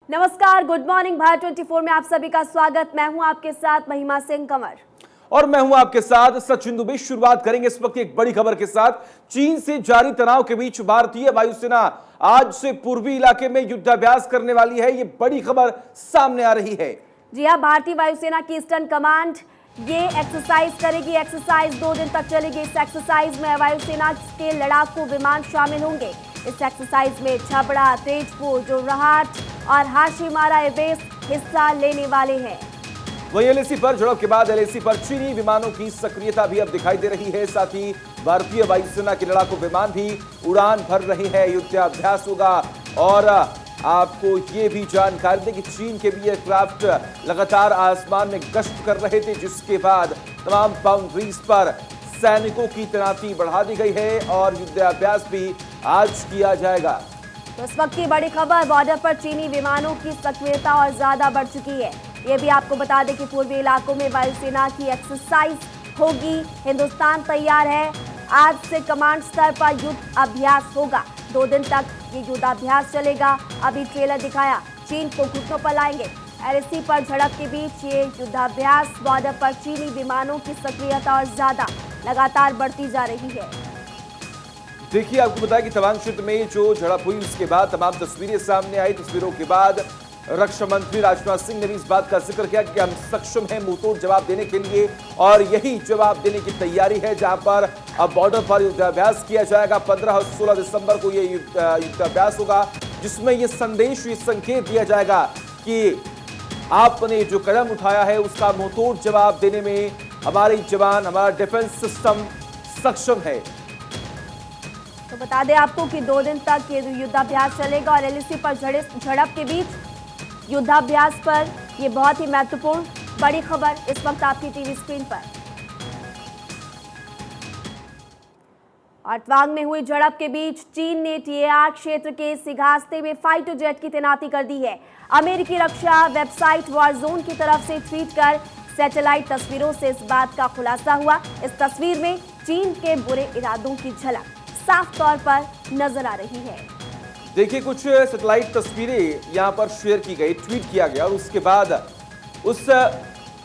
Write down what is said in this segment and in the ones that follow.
नमस्कार, good morning. Bharat 24 में आप सभी का स्वागत। मैं हूं आपके साथ महिमा सिंह कंवर और मैं हूं आपके साथ सचिन दुबे। शुरुआत करेंगे इस वक्त एक बड़ी खबर के साथ। चीन से जारी तनाव के बीच भारतीय वायुसेना आज से पूर्वी इलाके में युद्धाभ्यास करने वाली है। ये बड़ी खबर सामने आ रही है। जी हां, भारतीय वायुसेना की ईस्टर्न कमांड ये एक्सरसाइज करेगी। एक्सरसाइज 2 दिन तक चलेगी। इस एक्सरसाइज में वायुसेना के लड़ाकू विमान शामिल होंगे। इस एक्सरसाइज में छबड़ा, तेजपुर, जोरहाट और हाशीमारा एयरबेस हिस्सा लेने वाले हैं। वहीं एलएसी पर झड़प के बाद एलएसी पर चीनी विमानों की सक्रियता भी अब दिखाई दे रही है। साथ ही भारतीय वायुसेना के लड़ाकू विमान भी उड़ान भर रहे हैं। युद्धाभ्यास होगा और आपको ये भी जानकारी दें कि चीन के भी एयरक्राफ्ट लगातार आसमान में गश्त कर रहे थे, जिसके बाद तमाम बाउंड्रीज पर सैनिकों की तैनाती बढ़ा दी गई है और युद्धाभ्यास भी आज किया जाएगा। तो इस वक्त की बड़ी खबर, बॉर्डर पर चीनी विमानों की सक्रियता और ज्यादा बढ़ चुकी है। ये भी आपको बता दें कि पूर्वी इलाकों में वायुसेना की एक्सरसाइज होगी। हिंदुस्तान तैयार है। आज से कमांड स्तर पर युद्ध अभ्यास होगा। 2 दिन तक ये युद्धाभ्यास चलेगा। अभी ट्रेलर दिखाया, चीन को घुटनों पर लाएंगे। एलएसी पर झड़प के बीच ये युद्धाभ्यास, बॉर्डर पर चीनी विमानों की सक्रियता और ज्यादा लगातार बढ़ती जा रही है। देखिए, आपको बताया कि तवांग क्षेत्र में जो झड़प हुई उसके बाद तमाम तस्वीरें सामने आई। तस्वीरों के बाद रक्षा मंत्री राजनाथ सिंह ने भी इस बात का जिक्र किया कि हम सक्षम हैं मुंहतोड़ जवाब देने के लिए और यही जवाब देने की तैयारी है, जहां पर अब बॉर्डर पर युद्धाभ्यास किया जाएगा। 15 और 16 दिसंबर को यह युद्धाभ्यास होगा, जिसमें यह संदेश, ये संकेत दिया जाएगा कि आपने जो कदम उठाया है उसका मुंहतोड़ जवाब देने में हमारे जवान, हमारा डिफेंस सिस्टम सक्षम है। तो बता दें आपको कि 2 दिन तक ये युद्धाभ्यास चलेगा और एलएसी पर झड़प के बीच युद्धाभ्यास पर यह बहुत ही महत्वपूर्ण बड़ी खबर इस वक्त आपकी टीवी स्क्रीन पर। और तवांग में हुई झड़प के बीच चीन ने टीएआर क्षेत्र के सिगास्ते में फाइटर जेट की तैनाती कर दी है। अमेरिकी रक्षा वेबसाइट वॉरजोन की तरफ से ट्वीट कर सैटेलाइट तस्वीरों से इस बात का खुलासा हुआ। इस तस्वीर में चीन के बुरे इरादों की झलक साफ तौर पर नजर आ रही है। देखिए, कुछ सैटेलाइट तस्वीरें यहां पर शेयर की गई, ट्वीट किया गया और उसके बाद उस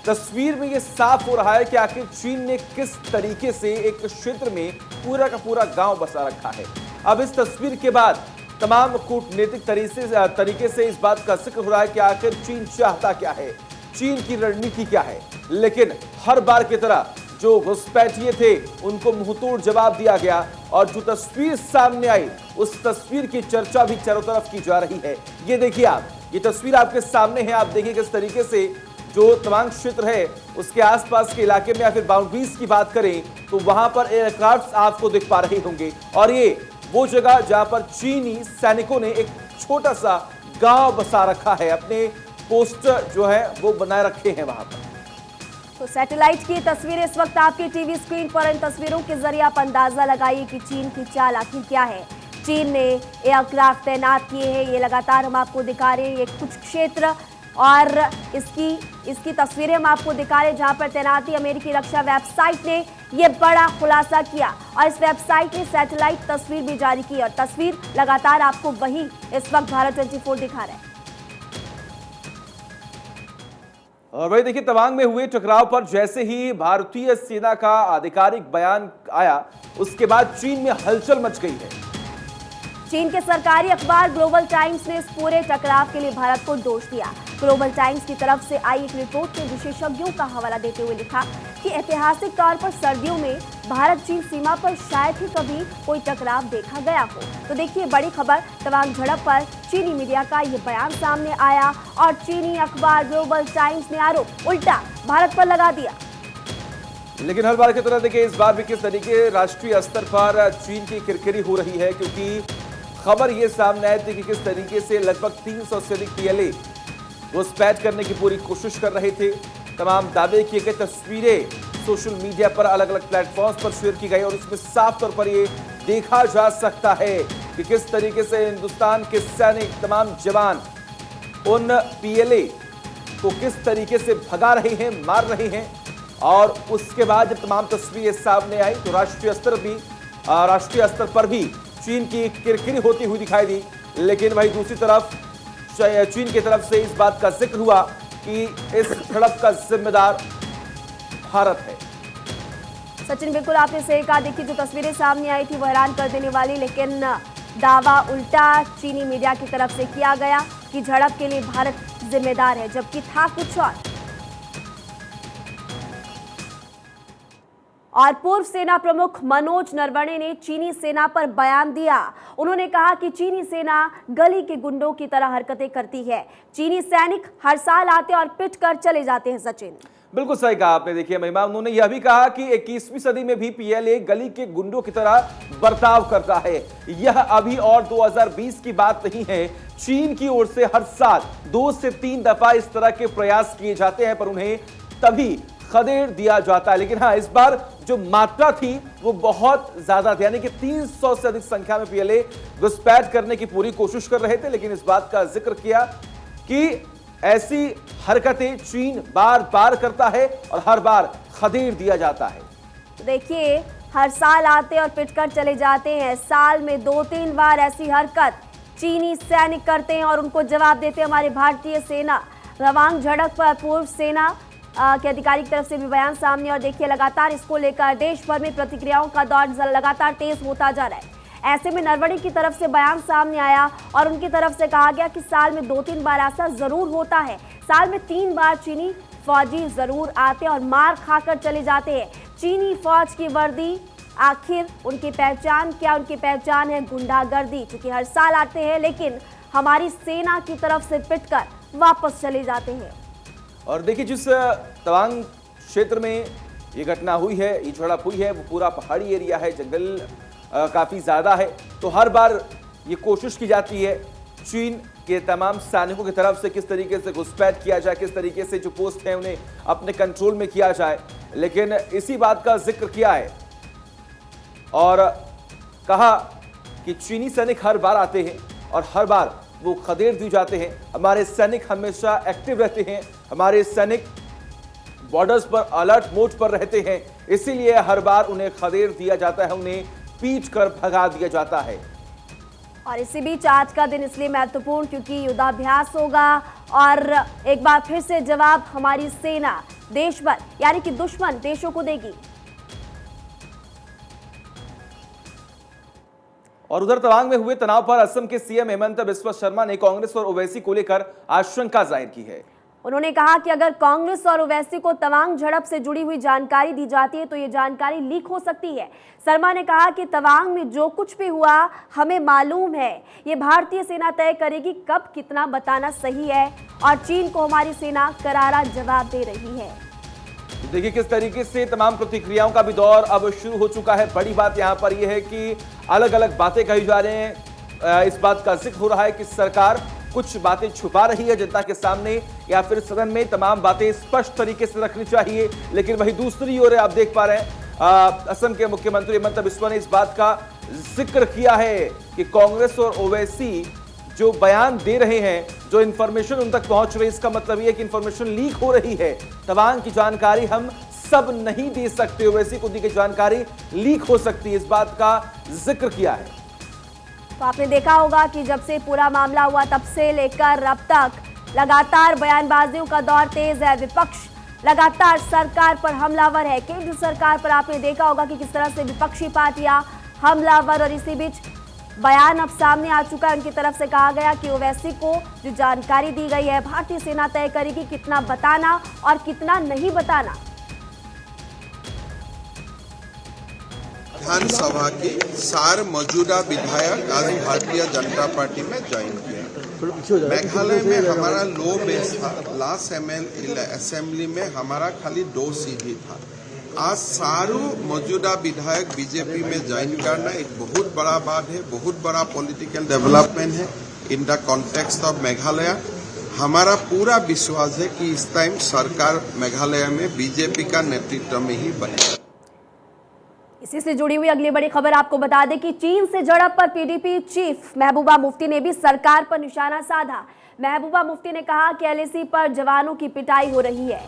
तस्वीर में यह साफ हो रहा है कि आखिर चीन ने किस तरीके से एक क्षेत्र में पूरा का पूरा गांव बसा रखा है। अब इस तस्वीर के बाद तमाम कूटनीतिक तरीके से इस बात का जिक्र हो रहा है कि आखिर चीन चाहता क्या है, चीन की रणनीति क्या है। लेकिन हर बार की तरह जो घुसपैठिए थे उनको मुंहतोड़ जवाब दिया गया और जो तस्वीर सामने आई उस तस्वीर की चर्चा भी चारों तरफ की जा रही है। ये देखिए आप, ये तस्वीर आपके सामने है। आप देखिए किस तरीके से जो तवांग क्षेत्र है उसके आसपास के इलाके में या फिर बाउंड्रीज की बात करें तो वहां पर एयरक्राफ्ट आपको दिख पा रहे होंगे और ये वो जगह जहां पर चीनी सैनिकों ने एक छोटा सा गांव बसा रखा है, अपने पोस्ट जो है वो बनाए रखे हैं वहां पर। तो सैटेलाइट की तस्वीरें इस वक्त आपकी टीवी स्क्रीन पर। इन तस्वीरों के जरिए आप अंदाजा लगाइए कि चीन की चाल आखिर क्या है। चीन ने एयरक्राफ्ट तैनात किए हैं, ये लगातार हम आपको दिखा रहे हैं। ये कुछ क्षेत्र और इसकी तस्वीरें हम आपको दिखा रहे हैं जहां पर तैनाती। अमेरिकी रक्षा वेबसाइट ने ये बड़ा खुलासा किया और इस वेबसाइट ने सैटेलाइट तस्वीर भी जारी की और तस्वीर लगातार आपको वही इस वक्त भारत 24 दिखा रहे हैं। और भाई देखिए, तवांग में हुए टकराव पर जैसे ही भारतीय सेना का आधिकारिक बयान आया उसके बाद चीन में हलचल मच गई है। चीन के सरकारी अखबार ग्लोबल टाइम्स ने इस पूरे टकराव के लिए भारत को दोष दिया। ग्लोबल टाइम्स की तरफ से आई एक रिपोर्ट में विशेषज्ञों का हवाला देते हुए लिखा कि ऐतिहासिक तौर पर सर्दियों में भारत चीन सीमा पर शायद ही कभी कोई टकराव देखा गया हो। तो देखिए बड़ी खबर, तवांग झड़प पर चीनी मीडिया का ये बयान सामने आया और चीनी अखबार ग्लोबल टाइम्स ने आरोप उल्टा भारत पर लगा दिया। लेकिन हर बार की तरह देखिए, इस बार भी किस तरीके राष्ट्रीय स्तर पर चीन की किरकिरी हो रही है, क्योंकि खबर ये सामने आई थी कि किस तरीके से लगभग 300 से अधिक पीएलए घुसपैठ करने की पूरी कोशिश कर रहे थे। तमाम दावे किए गए तस्वीरें सोशल मीडिया पर अलग अलग प्लेटफॉर्म्स पर शेयर की गई और उसमें साफ तौर पर ये देखा जा सकता है कि किस तरीके से हिंदुस्तान के सैनिक, तमाम जवान उन पीएलए को किस तरीके से भगा रहे हैं, मार रहे हैं। और उसके बाद जब तमाम तस्वीरें सामने आई तो राष्ट्रीय स्तर पर भी चीन की किरकिरी होती हुई दिखाई दी। लेकिन वहीं दूसरी तरफ चीन की तरफ से इस बात का जिक्र हुआ कि इस झड़प का जिम्मेदार भारत है। सचिन, बिल्कुल आपने सही कहा। देखिए, जो तस्वीरें सामने आई थी वो हैरान कर देने वाली, लेकिन दावा उल्टा चीनी मीडिया की तरफ से किया गया कि झड़प के लिए भारत जिम्मेदार है, जबकि था कुछ और पूर्व सेना प्रमुख मनोज नरवणे ने चीनी सेना पर बयान दिया। उन्होंने कहा कि चीनी सेना गली के गुंडों की तरह हरकतें करती है। चीनी सैनिक हर साल आते और पिट कर चले जाते हैं। सचिन, बिल्कुल सही कहा आपने। देखिए महिमा, उन्होंने यह भी कहा कि 21वीं सदी में भी पीएलए गली के गुंडों की तरह बर्ताव करता है। यह अभी और 2020 की बात नहीं है। चीन की ओर से हर साल 2 से 3 दफा इस तरह के प्रयास किए जाते हैं, पर उन्हें तभी खदेड़ दिया जाता है। लेकिन हाँ, इस बार जो मात्रा थी वो बहुत ज्यादा थी, यानी कि 300 से अधिक संख्या में पीएलए घुसपैठ करने की पूरी कोशिश कर रहे थे। लेकिन इस बात का जिक्र किया कि ऐसी हरकतें चीन बार बार करता है और हर बार खदेड़ दिया जाता है। देखिए, हर साल आते और पिटकर चले जाते हैं। साल में 2-3 बार ऐसी हरकत चीनी सैनिक करते हैं और उनको जवाब देते हैं हमारे भारतीय सेना। तवांग झड़प पर पूर्व सेना के अधिकारी की तरफ से भी बयान सामने, और देखिए लगातार इसको लेकर देश भर में प्रतिक्रियाओं का दौर लगातार तेज होता जा रहा है। ऐसे में नरवणे की तरफ से बयान सामने आया और उनकी तरफ से कहा गया कि साल में 2-3 बार ऐसा जरूर होता है। साल में 3 बार चीनी फौजी जरूर आते और मार खाकर चले जाते हैं। चीनी फौज की वर्दी आखिर उनकी पहचान क्या? उनकी पहचान है गुंडागर्दी, क्योंकि हर साल आते हैं लेकिन हमारी सेना की तरफ से पिटकर वापस चले जाते हैं। और देखिए, जिस तवांग क्षेत्र में ये घटना हुई है, ये झड़प हुई है, वो पूरा पहाड़ी एरिया है, जंगल काफी ज्यादा है। तो हर बार ये कोशिश की जाती है चीन के तमाम सैनिकों की तरफ से किस तरीके से घुसपैठ किया जाए, किस तरीके से जो पोस्ट है उन्हें अपने कंट्रोल में किया जाए। लेकिन इसी बात का जिक्र किया है और कहा कि चीनी सैनिक हर बार आते हैं और हर बार वो खदेड़ दिए जाते हैं। हमारे सैनिक हमेशा एक्टिव रहते हैं, हमारे सैनिक बॉर्डर्स पर अलर्ट मोड पर रहते हैं, इसीलिए हर बार उन्हें खदेड़ दिया जाता है, उन्हें पीट कर भगा दिया जाता है। और इसी बीच आज का दिन इसलिए महत्वपूर्ण क्योंकि युद्धाभ्यास होगा और एक बार फिर से जवाब हमारी सेना देश भर यानी कि दुश्मन देशों को देगी। और उधर तवांग में हुए तनाव पर असम के सीएम हेमंत बिस्वा शर्मा ने कांग्रेस और ओवैसी को लेकर आशंका जाहिर की है। उन्होंने कहा कि अगर कांग्रेस और ओवैसी को तवांग झड़प से जुड़ी हुई जानकारी दी जाती है तो ये जानकारी लीक हो सकती है। शर्मा ने कहा कि तवांग में जो कुछ भी हुआ हमें मालूम है, ये भारतीय सेना तय करेगी कब कितना बताना सही है और चीन को हमारी सेना करारा जवाब दे रही है। देखिए किस तरीके से तमाम प्रतिक्रियाओं का भी दौर अब शुरू हो चुका है। बड़ी बात यहां पर यह है कि अलग अलग बातें कही जा रही हैं। इस बात का जिक्र हो रहा है कि सरकार कुछ बातें छुपा रही है जनता के सामने, या फिर सदन में तमाम बातें स्पष्ट तरीके से रखनी चाहिए। लेकिन वही दूसरी ओर आप देख पा रहे हैं असम के मुख्यमंत्री हेमंत बिस्वा ने इस बात का जिक्र किया है कि कांग्रेस और ओवैसी जो बयान दे रहे हैं, जो इंफॉर्मेशन उन तक पहुंच रही है, इसका मतलब यह है कि इंफॉर्मेशन लीक हो रही है। तवांग की जानकारी हम सब नहीं दे सकते, ओवैसी को दी गई जानकारी लीक हो सकती है, इस बात का जिक्र किया है। तो आपने देखा होगा कि जब से पूरा मामला हुआ तब से लेकर अब तक लगातार बयानबाजियों का दौर तेज है। विपक्ष लगातार सरकार पर हमलावर है। केंद्र सरकार पर आपने देखा होगा कि किस तरह से विपक्षी पार्टियां हमलावर, और इसी बीच बयान अब सामने आ चुका है। उनकी तरफ से कहा गया कि ओवैसी को जो जानकारी दी गई है भारतीय सेना तय करेगी कितना बताना और कितना नहीं बताना। विधानसभा के सारे मौजूदा विधायक आज भारतीय जनता पार्टी में ज्वाइन किया। मेघालय में हमारा लो बेस था, लास्ट असेंबली में हमारा खाली 2 सीट ही था। आज सारू मौजूदा विधायक बीजेपी में ज्वाइन करना एक बहुत बड़ा बात है, बहुत बड़ा पॉलिटिकल डेवलपमेंट है in the context of Meghalaya. हमारा पूरा विश्वास है कि इस टाइम सरकार मेघालय में बीजेपी का नेतृत्व में ही बनेगा। इसी से जुड़ी हुई अगली बड़ी खबर आपको बता दें कि चीन से झड़प पर पीडीपी चीफ महबूबा मुफ्ती ने भी सरकार पर निशाना साधा। महबूबा मुफ्ती ने कहा कि एलएसी पर जवानों की पिटाई हो रही है।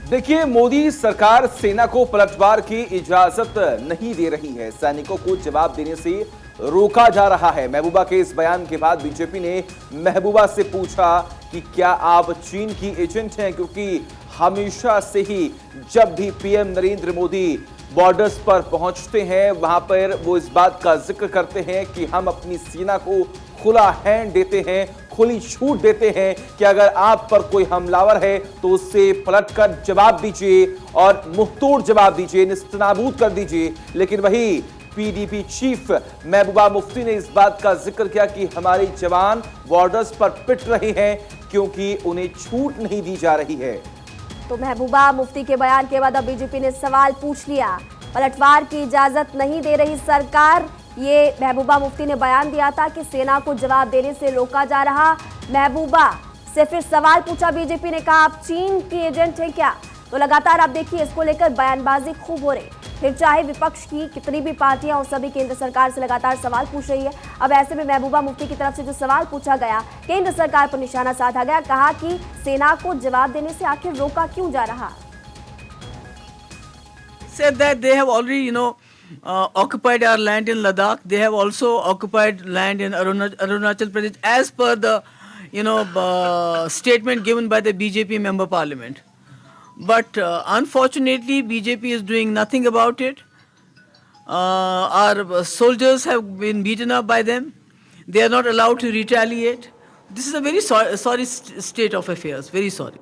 देखिए, मोदी सरकार सेना को पलटवार की इजाजत नहीं दे रही है। सैनिकों को जवाब देने से रोका जा रहा है। महबूबा के इस बयान के बाद बीजेपी ने महबूबा से पूछा कि क्या आप चीन की एजेंट हैं, क्योंकि हमेशा से ही जब भी पीएम नरेंद्र मोदी बॉर्डर्स पर पहुंचते हैं वहां पर वो इस बात का जिक्र करते हैं कि हम अपनी सेना को खुला हैंड देते हैं, खुली छूट देते हैं कि अगर आप पर कोई हमलावर है तो उससे पलटकर जवाब दीजिए और मुंहतोड़ जवाब दीजिए, निस्तनाबूद कर दीजिए। लेकिन वही पीडीपी चीफ महबूबा मुफ्ती ने इस बात का जिक्र किया कि हमारे जवान बॉर्डर्स पर पिट रहे हैं क्योंकि उन्हें छूट नहीं दी जा रही है। तो महबूबा मुफ्ती के बयान के बाद अब बीजेपी ने सवाल पूछ लिया। पलटवार की इजाजत नहीं दे रही सरकार, ये महबूबा मुफ्ती ने बयान दिया था कि सेना को जवाब देने से रोका जा रहा। महबूबा से फिर सवाल पूछा बीजेपी ने, कहा आप चीन की एजेंट हैं क्या? तो लगातार आप देखिए इसको लेकर बयानबाजी खूब हो रही, फिर चाहे विपक्ष की कितनी भी पार्टियां हो, सभी केंद्र सरकार से लगातार सवाल पूछ रही है। अब ऐसे में महबूबा मुफ्ती की तरफ से जो सवाल पूछा गया, केंद्र सरकार पर निशाना साधा गया, कहा कि सेना को जवाब देने से आखिर रोका क्यों जा रहा? Said that they have already, occupied our land in Ladakh. They have also occupied land in Arunachal Pradesh, as per the, statement given by the BJP member parliament. But unfortunately, BJP is doing nothing about it. Our soldiers have been beaten up by them. They are not allowed to retaliate. This is a very sorry state of affairs. Very sorry.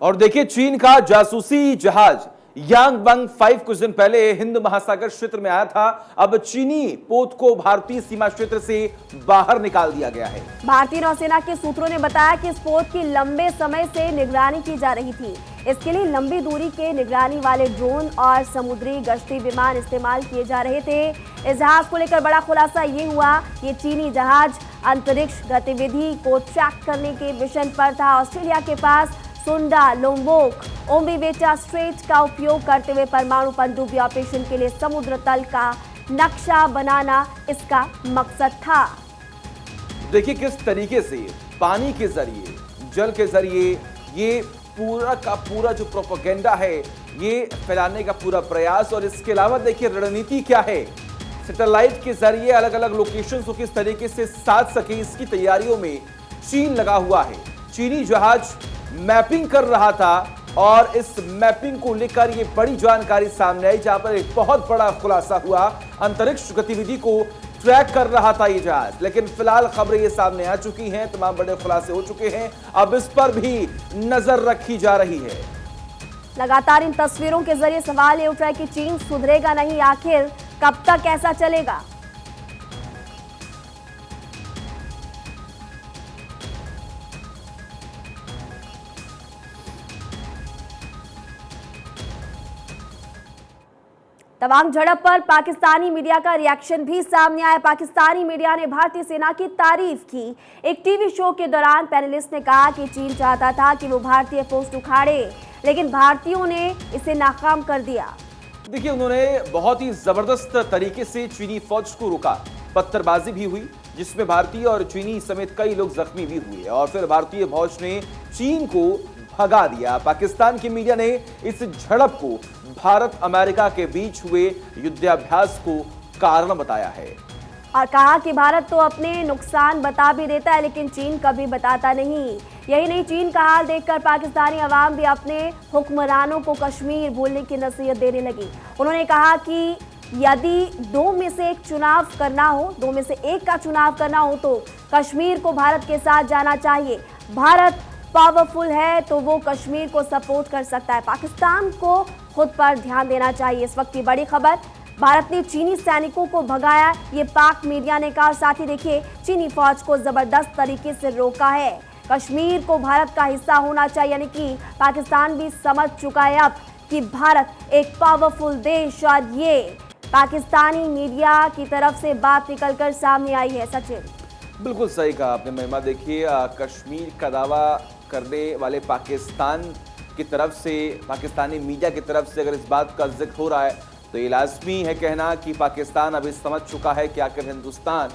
और देखिए चीन का जासूसी जहाज यांगबंग 5 कुछ दिन पहले हिंद महासागर क्षेत्र में आया था। अब चीनी पोत को भारतीय सीमा क्षेत्र से बाहर निकाल दिया गया है। भारतीय नौसेना के सूत्रों ने बताया कि इस पोत की लंबे समय से निगरानी की जा रही थी। इसके लिए लंबी दूरी के निगरानी वाले ड्रोन और समुद्री गश्ती विमान इस्तेमाल किए जा रहे थे। इस जहाज को लेकर बड़ा खुलासा ये हुआ, ये चीनी जहाज अंतरिक्ष गतिविधि को ट्रैक करने के मिशन पर था। ऑस्ट्रेलिया के पास सुंडा, लोम्बोक, ओम्बीवेटा स्ट्रेट का उपयोग करते हुए परमाणु पनडुब्बी ऑपरेशन के लिए समुद्र तल का नक्शा बनाना इसका मकसद था। देखिए किस तरीके से पानी के जरिए, जल के जरिए ये पूरा का पूरा जो प्रोपेगेंडा है ये फैलाने का पूरा प्रयास। और इसके अलावा देखिए रणनीति क्या है, सैटेलाइट के जरिए अलग अलग लोकेशंस को किस तरीके से साध सके, इसकी तैयारियों में चीन लगा हुआ है। चीनी जहाज मैपिंग कर रहा था और इस मैपिंग को लेकर ये बड़ी जानकारी सामने आई, जहां पर एक बहुत बड़ा खुलासा हुआ। अंतरिक्ष गतिविधि को ट्रैक कर रहा था ये जहाज, लेकिन फिलहाल खबरें ये सामने आ चुकी हैं, तमाम बड़े खुलासे हो चुके हैं। अब इस पर भी नजर रखी जा रही है। लगातार इन तस्वीरों के जरिए सवाल ये उठ रहा है कि चीन सुधरेगा नहीं, आखिर कब तक ऐसा चलेगा? तवांग झड़प पर पाकिस्तानी मीडिया का रिएक्शन भी सामने आया। पाकिस्तानी मीडिया ने भारतीय सेना की तारीफ की। एक टीवी शो के दौरान पैनलिस्ट ने कहा कि चीन चाहता था कि वो भारतीय पोस्ट उखाड़े, लेकिन भारतीयों ने इसे नाकाम कर दिया। देखिए उन्होंने बहुत ही जबरदस्त तरीके से चीनी फौज को रोका। पत्थरबाजी भी हुई जिसमें भारतीय और चीनी समेत कई लोग जख्मी भी हुए और फिर भारतीय फौज ने चीन को भगा दिया। पाकिस्तान की मीडिया ने इस झड़प को भारत अमेरिका के बीच हुए युद्धाभ्यास को कारण बताया है और कहा कि भारत तो अपने नुकसान बता भी देता है, लेकिन चीन कभी बताता नहीं। यही नहीं, चीन का हाल देखकर पाकिस्तानी अवाम भी अपने हुक्मरानों को कश्मीर भूलने की नसीहत देने लगी। उन्होंने कहा कि यदि दो में से एक चुनाव करना हो, दो में से एक का चुनाव करना हो तो कश्मीर को भारत के साथ जाना चाहिए। भारत पावरफुल है तो वो कश्मीर को सपोर्ट कर सकता है। पाकिस्तान को खुद पर ध्यान देना चाहिए। इस वक्त की बड़ी खबर, भारत ने चीनी सैनिकों को भगाया, ये पाक मीडिया ने कहा। साथ ही देखिए चीनी फौज को जबरदस्त तरीके से रोका है। कश्मीर को भारत का हिस्सा होना चाहिए, यानी कि पाकिस्तान भी समझ चुका है अब कि भारत एक पावरफुल देश, और ये पाकिस्तानी मीडिया की तरफ से बात निकलकर सामने आई है। सचिन, बिल्कुल सही कहा आपने महिमा। देखिए कश्मीर का दावा करने वाले पाकिस्तान की तरफ से, पाकिस्तानी मीडिया की तरफ से अगर इस बात का जिक्र हो रहा है तो ये लाजमी है कहना कि पाकिस्तान अभी समझ चुका है कि आखिर हिंदुस्तान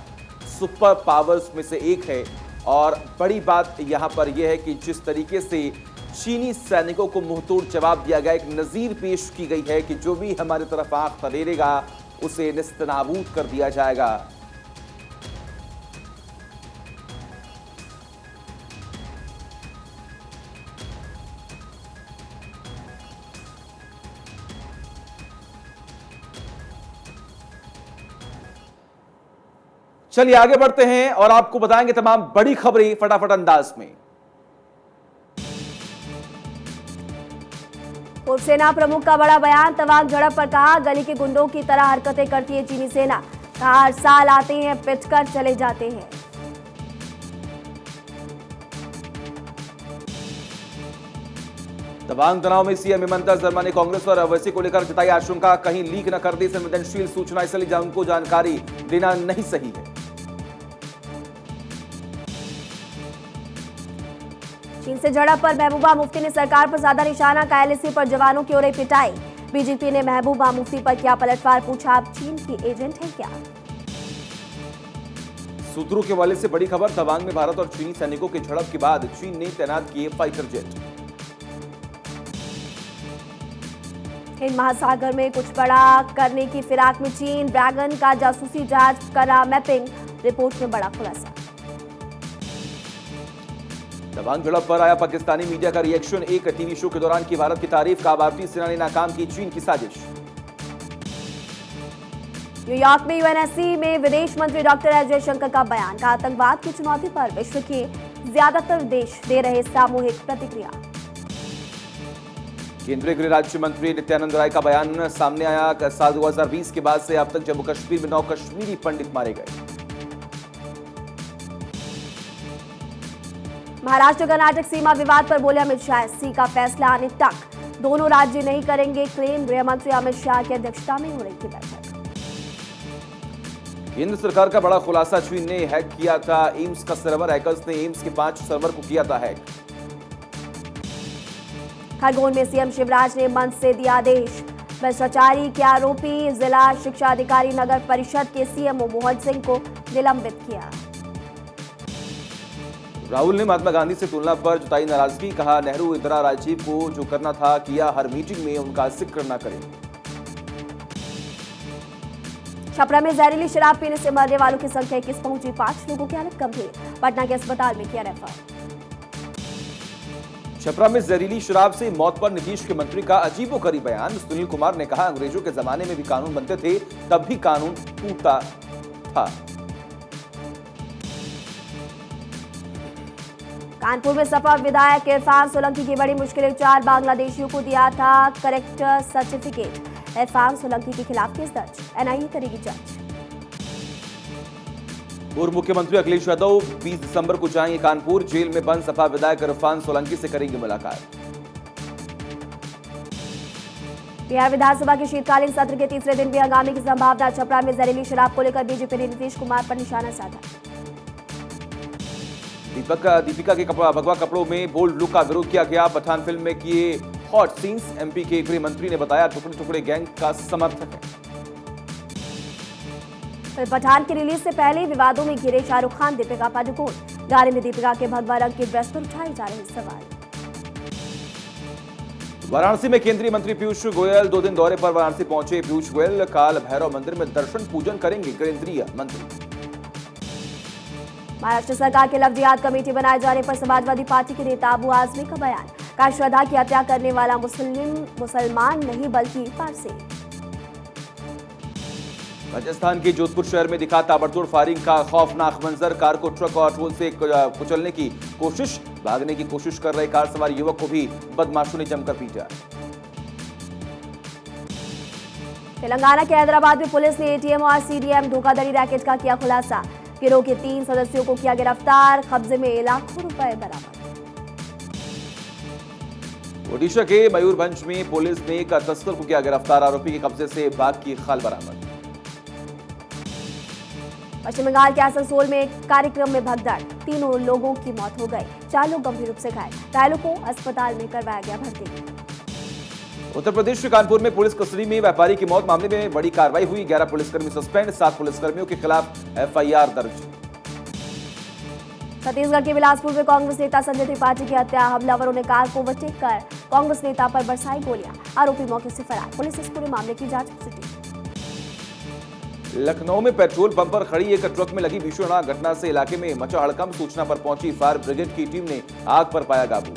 सुपर पावर्स में से एक है। और बड़ी बात यहाँ पर यह है कि जिस तरीके से चीनी सैनिकों को मुंहतोड़ जवाब दिया गया, एक नज़ीर पेश की गई है कि जो भी हमारी तरफ आंख तरेगा उसे निस्तनाबूद कर दिया जाएगा। चलिए आगे बढ़ते हैं और आपको बताएंगे तमाम बड़ी खबरें फटाफट अंदाज में। पूर्व सेना प्रमुख का बड़ा बयान, तवांग झड़प पर कहा गली के गुंडों की तरह हरकतें करती है चीनी सेना। कहा हर साल आते हैं पिटकर चले जाते हैं। तवांग तनाव में सीएम हेमंत शर्मा ने कांग्रेस और ओवैसी को लेकर जताई आशंका, कहीं लीक न कर दे संवेदनशील सूचना, इसलिए उनको जानकारी देना नहीं सही है। चीन से झड़प पर महबूबा मुफ्ती ने सरकार पर साधा निशाना, कहा एलएसी पर जवानों की हो रही पिटाई। बीजेपी ने महबूबा मुफ्ती पर किया पलटवार, पूछा आप चीन की एजेंट हैं क्या। सूत्रों के हवाले से बड़ी खबर, तवांग में भारत और चीनी सैनिकों की झड़प के बाद चीन ने तैनात किए फाइटर जेट। हिंद महासागर में कुछ बड़ा करने की फिराक में चीन, ड्रैगन का जासूसी जहाज करा मैपिंग, रिपोर्ट में बड़ा खुलासा। तवांग झड़प पर आया पाकिस्तानी मीडिया का रिएक्शन, एक टीवी शो के दौरान की भारत की तारीफ, कहा भारतीय सेना ने नाकाम की चीन की साजिश। न्यूयॉर्क में यूएनएससी में विदेश मंत्री डॉक्टर एस जयशंकर का बयान, कहा आतंकवाद की चुनौती पर विश्व के ज्यादातर देश दे रहे सामूहिक प्रतिक्रिया। केंद्रीय गृह राज्य मंत्री नित्यानंद राय का बयान सामने आया, साल 2020 के बाद से अब तक जम्मू कश्मीर में 9 कश्मीरी पंडित मारे गए। महाराष्ट्र कर्नाटक सीमा विवाद पर बोले अमित शाह, एससी का फैसला आने तक दोनों राज्य नहीं करेंगे क्लेम। गृह मंत्री अमित शाह की अध्यक्षता में हो रही थी बैठक। केंद्र सरकार का बड़ा खुलासा, चीन ने हैक किया था एम्स का सर्वर, हैकर्स ने एम्स के 5 सर्वर को किया था हैक। खरगोन में सीएम शिवराज ने मंच से दिया आदेश, भ्रष्टाचारी के आरोपी जिला शिक्षा अधिकारी नगर परिषद के सीएमओ मोहन सिंह को निलंबित किया। राहुल ने महात्मा गांधी से तुलना पर जताई नाराजगी, कहा नेहरू इंदिरा राजीव को जो करना था किया, हर मीटिंग में उनका जिक्र न करें। छपरा में जहरीली शराब पीने से मरने वालों की संख्या 21 पहुंची, 5 लोगों की हालत गंभीर, पटना के अस्पताल में किया रेफर। छपरा में जहरीली शराब से मौत पर नीतीश के मंत्री का अजीबोगरीब बयान, सुनील कुमार ने कहा अंग्रेजों के जमाने में भी कानून बनते थे, तब भी कानून टूटता था। कानपुर में सपा विधायक इरफान सोलंकी की बड़ी मुश्किलें, 4 बांग्लादेशियों को दिया था करेक्टर सर्टिफिकेट। इरफान सोलंकी के खिलाफ केस दर्ज, एनआईए करेगी जांच। पूर्व मुख्यमंत्री अखिलेश यादव 20 दिसंबर को जाएंगे कानपुर, जेल में बंद सपा विधायक इरफान सोलंकी से करेंगे मुलाकात। बिहार विधानसभा के शीतकालीन सत्र के तीसरे दिन भी हंगामे की संभावना, छपरा में जहरीली शराब को लेकर बीजेपी ने नीतीश कुमार पर निशाना साधा। दीपिका के भगवा कपड़ों में बोल्ड लुक का विरोध किया गया, पठान फिल्म में किए हॉट सीन्स, एमपी के गृह मंत्री ने बताया टुकड़े टुकड़े गैंग का समर्थक है। फिल्म पठान की रिलीज से पहले विवादों में घिरे शाहरुख खान, दीपिका पादुकोण, गाने में दीपिका के भगवा रंग की ड्रेस पर उठाए जा रहे सवाल। वाराणसी में केंद्रीय मंत्री पीयूष गोयल 2 दिन दौरे पर वाराणसी पहुंचे। पीयूष गोयल काल भैरव मंदिर में दर्शन पूजन करेंगे केंद्रीय मंत्री। महाराष्ट्र सरकार के लव जिहाद कमेटी बनाए जाने पर समाजवादी पार्टी के नेता अबू आजमी का बयान, कहा श्रद्धा की हत्या करने वाला मुसलमान नहीं बल्कि पारसी। राजस्थान के जोधपुर शहर में दिखा ताबड़तोड़ फायरिंग का खौफनाक मंजर, कार को ट्रक और टोल से कुचलने की कोशिश, भागने की कोशिश कर रहे कार सवार युवक को भी बदमाशों ने जमकर पीटा। तेलंगाना के हैदराबाद में पुलिस ने एटीएम और सीडीएम धोखाधड़ी रैकेट का किया खुलासा, गिरोह के 3 सदस्यों को किया गिरफ्तार, कब्जे में लाखों रुपए बरामद। ओडिशा के मयूरभंज में पुलिस ने एक तस्कर को किया गिरफ्तार, आरोपी के कब्जे से बाघ की खाल बरामद। पश्चिम बंगाल के आसनसोल में एक कार्यक्रम में भगदड़, 3 लोगों की मौत हो गई, 4 लोग गंभीर रूप से घायल, घायलों को अस्पताल में करवाया गया भर्ती। उत्तर प्रदेश के कानपुर में पुलिस कस्टडी में व्यापारी की मौत मामले में बड़ी कार्रवाई हुई, 11 पुलिसकर्मी सस्पेंड, 7 पुलिसकर्मियों के खिलाफ एफआईआर दर्ज। छत्तीसगढ़ के बिलासपुर में कांग्रेस नेता संजय त्रिपाठी की हत्या, हमलावरों ने कार को ओवरटेक कर कांग्रेस नेता पर बरसाई गोलियां, आरोपी मौके से फरार, पुलिस इस पूरे मामले की जांच में जुटी। लखनऊ में पेट्रोल पंप पर खड़ी एक ट्रक में लगी भीषण आग। घटना से इलाके में मचा हड़कंप। सूचना पर पहुंची फायर ब्रिगेड की टीम ने आग पर पाया काबू।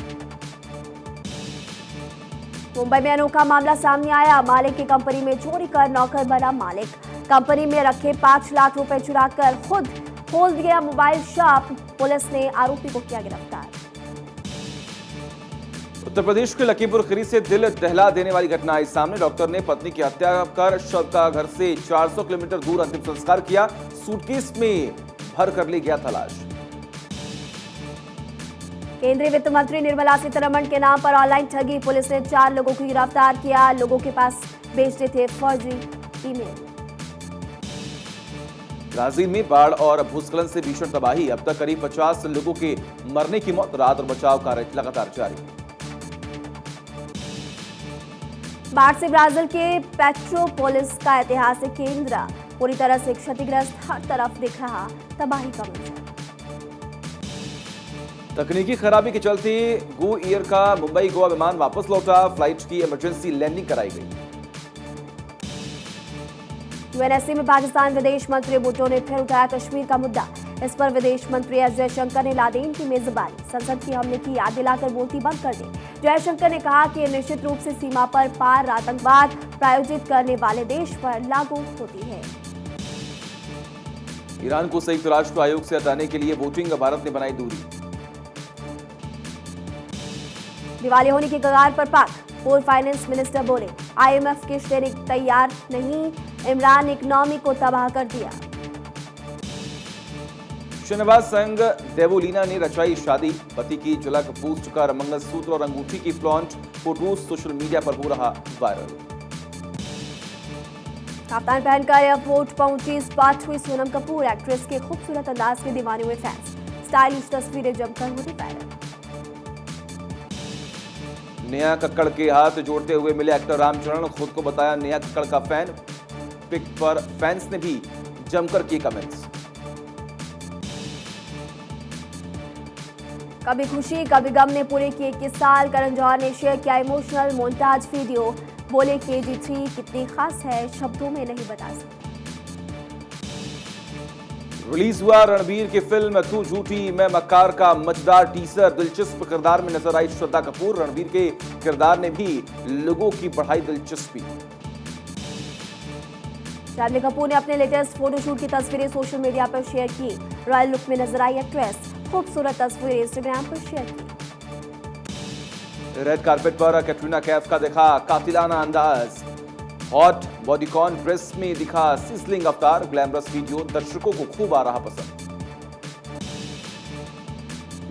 मुंबई में अनोखा मामला सामने आया। मालिक की कंपनी में चोरी कर नौकर बना मालिक। कंपनी में रखे 5 लाख रुपए चुराकर खुद खोल दिया मोबाइल शॉप। पुलिस ने आरोपी को किया गिरफ्तार। उत्तर प्रदेश के लखीमपुर खीरी से दिल दहला देने वाली घटना आई सामने। डॉक्टर ने पत्नी की हत्या कर शव का घर से 400 किलोमीटर दूर अंतिम संस्कार किया। सूटकेस में भर कर ले गया था लाश। केंद्रीय वित्त मंत्री निर्मला सीतारमण के नाम पर ऑनलाइन ठगी। पुलिस ने 4 लोगों को गिरफ्तार किया। लोगों के पास बेचते थे फर्जी ईमेल। ब्राजील में बाढ़ और भूस्खलन से भीषण तबाही। अब तक करीब 50 लोगों के मरने की मौत। राहत और बचाव कार्य लगातार जारी। बाढ़ से ब्राजील के पेट्रोपोलिस का ऐतिहासिक केंद्र पूरी तरह से क्षतिग्रस्त। हर तरफ दिख रहा तबाही का मंजर। तकनीकी खराबी के चलते गो एयर का मुंबई गोवा विमान वापस लौटा। फ्लाइट की इमरजेंसी लैंडिंग कराई गई। यूएनएससी में पाकिस्तान विदेश मंत्री भुट्टो ने फिर उठाया कश्मीर का मुद्दा। इस पर विदेश मंत्री एस जयशंकर ने लादेन की मेजबानी। संसद की हमले की याद दिलाकर बोलती बंद कर दी। जयशंकर ने कहा कि निश्चित रूप से सीमा पर पार आतंकवाद प्रायोजित करने वाले देश पर लागू होती है। ईरान को संयुक्त राष्ट्र आयोग से हटाने के लिए वोटिंग। भारत ने बनाई दूरी। दिवाली होने की कगार पर पाक। पूर्व फाइनेंस मिनिस्टर बोले आईएमएफ किस्त देने तैयार नहीं। इमरान इकोनॉमी को तबाह कर दिया। शहनवाज संग देवोलीना ने रचाई शादी। पति की झलक पोस्ट कर मंगलसूत्र और अंगूठी की फ्लॉन्ट। फोटो सोशल मीडिया पर हो रहा वायरल। कप्तान पहनकर एयरपोर्ट पहुंची स्पॉट हुई सोनम कपूर। एक्ट्रेस के खूबसूरत अंदाज के दीवाने हुए फैंस। स्टाइलिश तस्वीरें जमकर हुई वायरल। नेहा कक्कड़ के हाथ जोड़ते हुए मिले एक्टर रामचरण। खुद को बताया नेहा कक्कड़ का फैन। पिक पर फैंस ने भी जमकर किए कमेंट्स। कभी खुशी कभी गम ने पूरे किए 21 साल। करण जौहर ने शेयर किया इमोशनल मोन्टाज वीडियो। बोले KG3 कितनी खास है, शब्दों में नहीं बता सकते। रिलीज हुआ रणबीर की फिल्म तू झूठी मैं मक्कार का मजेदार टीजर। दिलचस्प किरदार में नजर आई श्रद्धा कपूर। रणबीर के किरदार ने भी लोगों की बढ़ाई दिलचस्पी। जानवी कपूर ने अपने लेटेस्ट फोटोशूट की तस्वीरें सोशल मीडिया पर शेयर की। रॉयल लुक में नजर आई एक्ट्रेस। खूबसूरत तस्वीरें इंस्टाग्राम पर शेयर की। रेड कार्पेट पर कैटरीना कैफ का दिखा कातिलाना अंदाज। हॉट बॉडीकॉन ड्रेस में दिखा सिजलिंग अवतार। ग्लैमरस वीडियो दर्शकों को खूब आ रहा पसंद।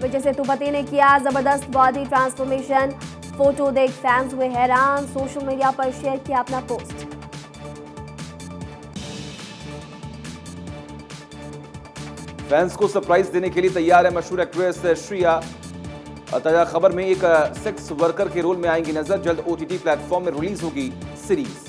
विजय सेतुपति ने किया जबरदस्त बॉडी ट्रांसफॉर्मेशन। फोटो देख फैंस हुए हैरान। सोशल मीडिया पर शेयर किया अपना पोस्ट। फैंस को सरप्राइज देने के लिए तैयार है मशहूर एक्ट्रेस श्रिया। ताजा खबर में एक सेक्स वर्कर के रोल में आएंगी नजर। जल्द OTT प्लेटफॉर्म में रिलीज होगी सीरीज।